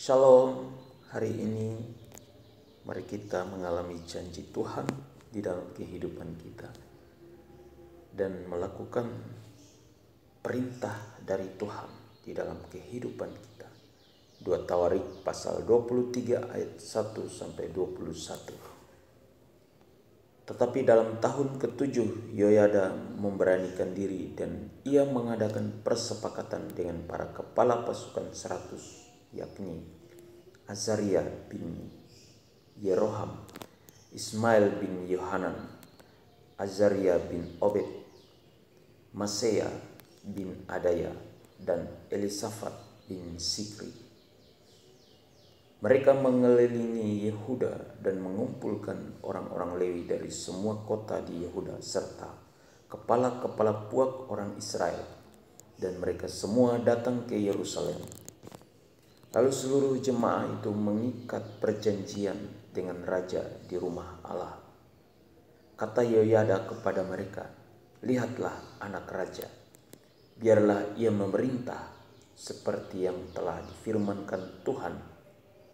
Shalom, hari ini mari kita mengalami janji Tuhan di dalam kehidupan kita dan melakukan perintah dari Tuhan di dalam kehidupan kita. 2 Tawarik pasal 23 ayat 1 sampai 21. Tetapi dalam tahun ke-7 Yoyada memberanikan diri dan ia mengadakan persepakatan dengan para kepala pasukan 100, yakni Azaria bin Yeroham, Ismail bin Yohanan, Azaria bin Obed, Maseya bin Adaya, dan Elisafat bin Sikri. Mereka mengelilingi Yehuda dan mengumpulkan orang-orang Lewi dari semua kota di Yehuda serta kepala-kepala puak orang Israel, dan mereka semua datang ke Yerusalem. Lalu seluruh jemaah itu mengikat perjanjian dengan raja di rumah Allah. Kata Yoyada kepada mereka, "Lihatlah anak raja, biarlah ia memerintah seperti yang telah difirmankan Tuhan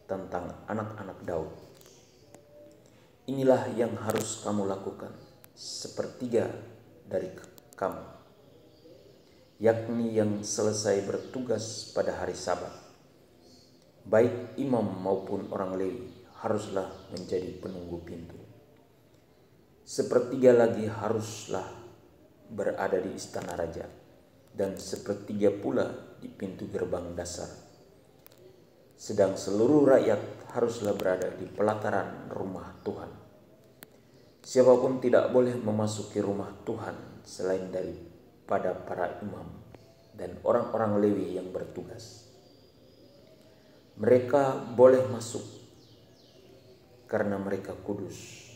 tentang anak-anak Daud. Inilah yang harus kamu lakukan, sepertiga dari kamu, yakni yang selesai bertugas pada hari Sabat. Baik imam maupun orang Lewi haruslah menjadi penunggu pintu. Sepertiga lagi haruslah berada di istana raja, dan sepertiga pula di pintu gerbang dasar. Sedang seluruh rakyat haruslah berada di pelataran rumah Tuhan. Siapapun tidak boleh memasuki rumah Tuhan selain daripada para imam dan orang-orang Lewi yang bertugas. Mereka boleh masuk karena mereka kudus,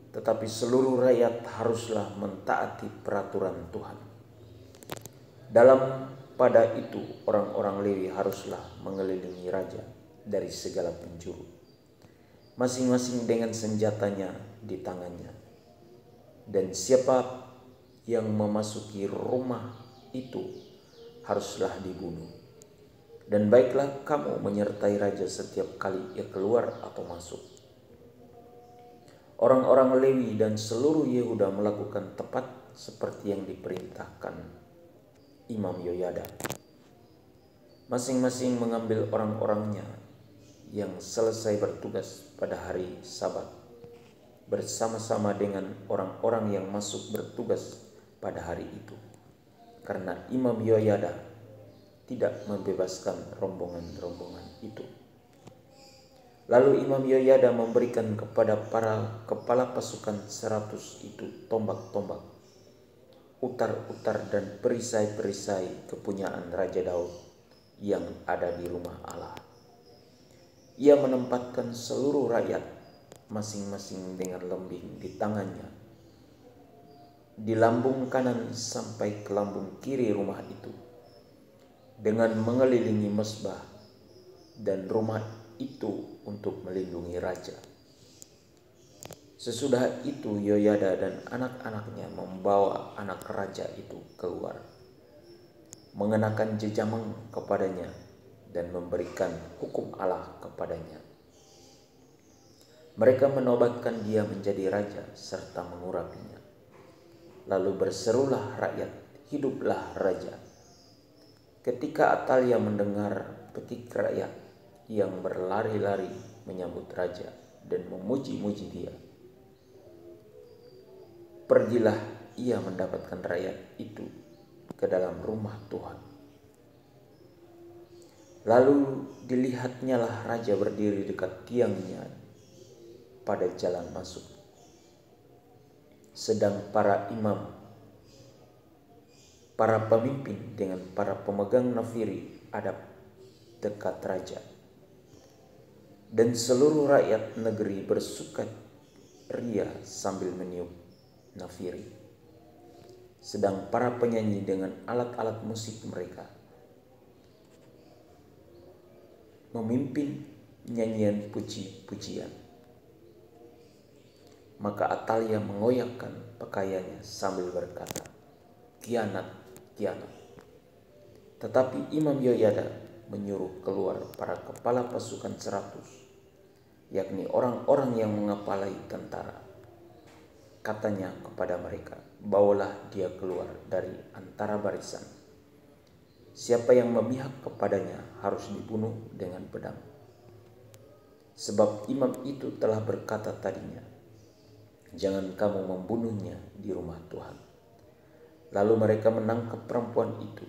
tetapi seluruh rakyat haruslah mentaati peraturan Tuhan. Pada itu orang-orang Lewi haruslah mengelilingi raja dari segala penjuru, masing-masing dengan senjatanya di tangannya. Dan siapa yang memasuki rumah itu haruslah dibunuh. Dan baiklah kamu menyertai raja setiap kali ia keluar atau masuk." Orang-orang Lewi dan seluruh Yehuda melakukan tepat seperti yang diperintahkan Imam Yoyada. Masing-masing mengambil orang-orangnya yang selesai bertugas pada hari Sabat, bersama-sama dengan orang-orang yang masuk bertugas pada hari itu, karena Imam Yoyada tidak membebaskan rombongan-rombongan itu. Lalu Imam Yoyada memberikan kepada para kepala pasukan 100 itu tombak-tombak, utar-utar dan perisai-perisai kepunyaan Raja Daud yang ada di rumah Allah. Ia menempatkan seluruh rakyat masing-masing dengan lembing di tangannya, di lambung kanan sampai ke lambung kiri rumah itu, dengan mengelilingi mezbah dan rumah itu untuk melindungi raja. Sesudah itu Yoyada dan anak-anaknya membawa anak raja itu keluar, mengenakan jejamang kepadanya dan memberikan hukum Allah kepadanya. Mereka menobatkan dia menjadi raja serta mengurapinya. Lalu berserulah rakyat, "Hiduplah raja!" Ketika Atalia mendengar petik rakyat yang berlari-lari menyambut raja dan memuji-muji dia, pergilah ia mendapatkan rakyat itu ke dalam rumah Tuhan. Lalu dilihatnyalah raja berdiri dekat tiangnya pada jalan masuk, sedang para imam, para pemimpin dengan para pemegang nafiri ada dekat raja. Dan seluruh rakyat negeri bersukaria sambil meniup nafiri, sedang para penyanyi dengan alat-alat musik mereka memimpin nyanyian puji-pujian. Maka Atalia mengoyakkan pakaiannya sambil berkata, "Kianat, kianat." Tetapi Imam Yoyada menyuruh keluar para kepala pasukan 100, yakni orang-orang yang mengepalai tentara. Katanya kepada mereka, bawalah dia keluar dari antara barisan. Siapa yang memihak kepadanya harus dibunuh dengan pedang. Sebab imam itu telah berkata tadinya, jangan kamu membunuhnya di rumah Tuhan. Lalu mereka menangkap perempuan itu.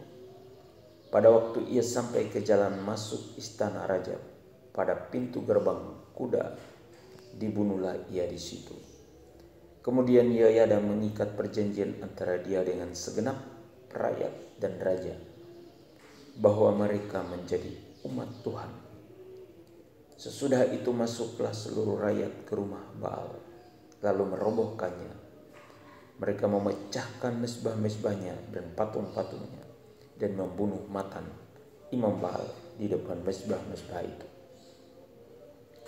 Pada waktu ia sampai ke jalan masuk istana raja, pada pintu gerbang kuda, dibunuhlah ia di situ. Kemudian Yehoyada mengikat perjanjian antara dia dengan segenap rakyat dan raja, bahwa mereka menjadi umat Tuhan. Sesudah itu masuklah seluruh rakyat ke rumah Baal, lalu merobohkannya. Mereka memecahkan mezbah-mezbahnya dan patung-patungnya, dan membunuh Matan, imam Baal, di depan mezbah-mezbah itu.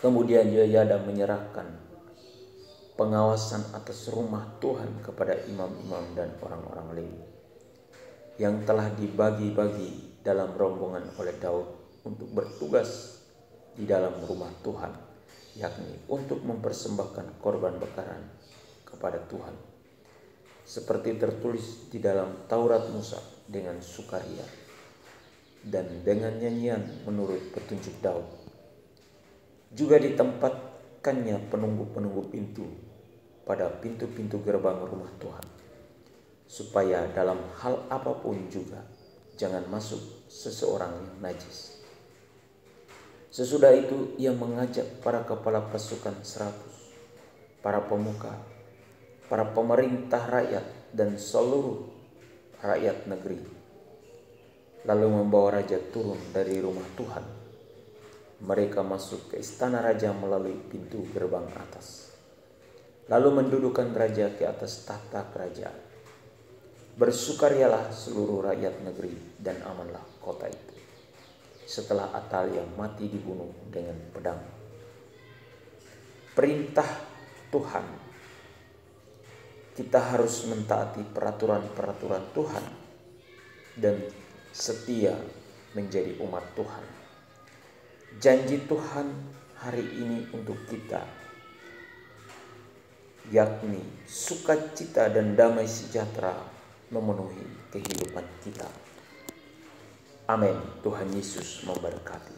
Kemudian Yehoyada menyerahkan pengawasan atas rumah Tuhan kepada imam-imam dan orang-orang Lewi, yang telah dibagi-bagi dalam rombongan oleh Daud untuk bertugas di dalam rumah Tuhan, yakni untuk mempersembahkan korban bakaran kepada Tuhan, seperti tertulis di dalam Taurat Musa dengan sukaria dan dengan nyanyian menurut petunjuk Daud. Juga ditempatkannya penunggu-penunggu pintu pada pintu-pintu gerbang rumah Tuhan, supaya dalam hal apapun juga jangan masuk seseorang yang najis. Sesudah itu ia mengajak para kepala pasukan 100, para pemuka, para pemerintah rakyat dan seluruh rakyat negeri, lalu membawa raja turun dari rumah Tuhan. Mereka masuk ke istana raja melalui pintu gerbang atas, lalu mendudukan raja ke atas tahta kerajaan. Bersukarialah seluruh rakyat negeri dan amanlah kota itu, setelah Atalia mati dibunuh dengan pedang. Perintah Tuhan. Kita harus mentaati peraturan-peraturan Tuhan dan setia menjadi umat Tuhan. Janji Tuhan hari ini untuk kita, yakni sukacita dan damai sejahtera memenuhi kehidupan kita. Amin. Tuhan Yesus memberkati.